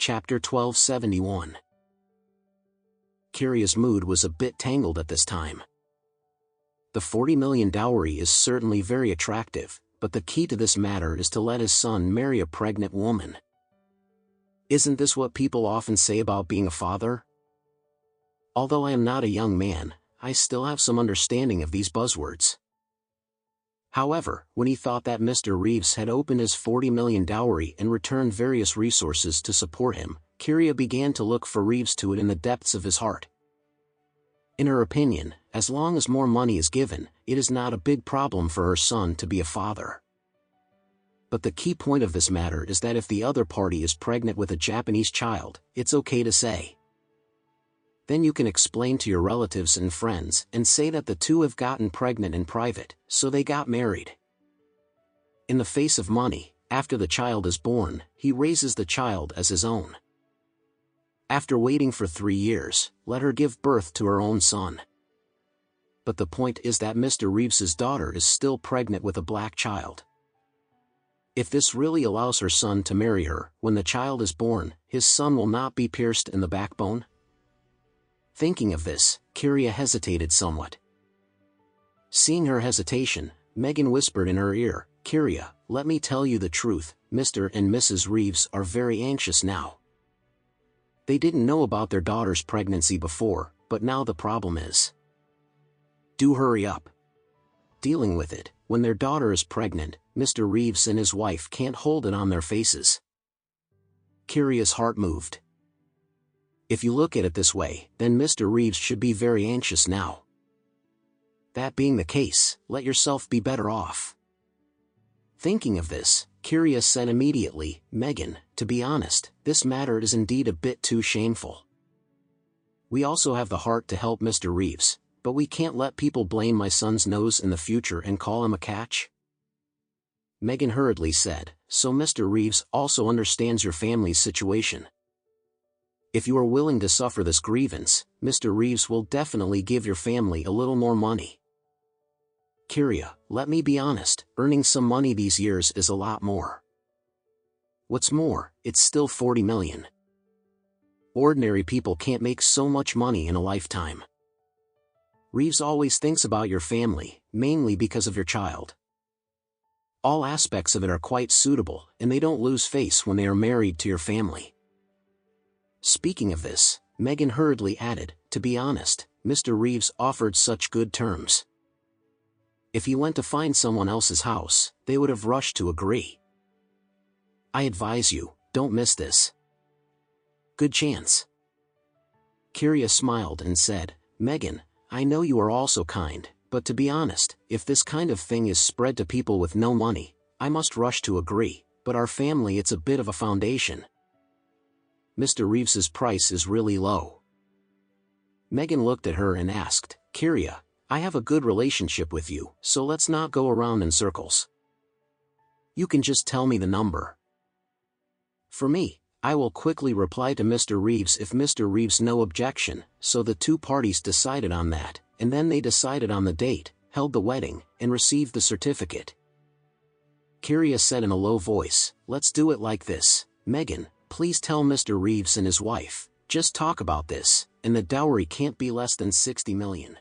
Chapter 1271. Kyria's mood was a bit tangled at this time. The 40 million dowry is certainly very attractive, but the key to this matter is to let his son marry a pregnant woman. Isn't this what people often say about being a father? Although I am not a young man, I still have some understanding of these buzzwords. However, when he thought that Mr. Reeves had opened his 40 million dowry and returned various resources to support him, Kyria began to look for Reeves to it in the depths of his heart. In her opinion, as long as more money is given, it is not a big problem for her son to be a father. But the key point of this matter is that if the other party is pregnant with a Japanese child, it's okay to say. Then you can explain to your relatives and friends and say that the two have gotten pregnant in private, so they got married. In the face of money, after the child is born, he raises the child as his own. After waiting for 3 years, let her give birth to her own son. But the point is that Mr. Reeves's daughter is still pregnant with a black child. If this really allows her son to marry her, when the child is born, his son will not be pierced in the backbone? Thinking of this, Kyria hesitated somewhat. Seeing her hesitation, Megan whispered in her ear, "Kyria, let me tell you the truth, Mr. and Mrs. Reeves are very anxious now. They didn't know about their daughter's pregnancy before, but now the problem is. Do hurry up. Dealing with it, when their daughter is pregnant, Mr. Reeves and his wife can't hold it on their faces." Kyria's heart moved. If you look at it this way, then Mr. Reeves should be very anxious now. That being the case, let yourself be better off. Thinking of this, Kyria said immediately, "Megan, to be honest, this matter is indeed a bit too shameful. We also have the heart to help Mr. Reeves, but we can't let people blame my son's nose in the future and call him a catch." Megan hurriedly said, "So Mr. Reeves also understands your family's situation. If you are willing to suffer this grievance, Mr. Reeves will definitely give your family a little more money." Kyria, let me be honest, earning some money these years is a lot more. What's more, it's still 40 million. Ordinary people can't make so much money in a lifetime. Reeves always thinks about your family, mainly because of your child. All aspects of it are quite suitable, and they don't lose face when they are married to your family. Speaking of this, Megan hurriedly added, "To be honest, Mr. Reeves offered such good terms. If he went to find someone else's house, they would have rushed to agree. I advise you, don't miss this. Good chance." Kyria smiled and said, "Megan, I know you are also kind, but to be honest, if this kind of thing is spread to people with no money, I must rush to agree, but our family it's a bit of a foundation. Mr. Reeves's price is really low." Megan looked at her and asked, "Kyria, I have a good relationship with you, so let's not go around in circles. You can just tell me the number. For me, I will quickly reply to Mr. Reeves if Mr. Reeves no objection." So the two parties decided on that, and then they decided on the date, held the wedding, and received the certificate. Kyria said in a low voice, "Let's do it like this, Megan. Please tell Mr. Reeves and his wife, just talk about this, and the dowry can't be less than 60 million.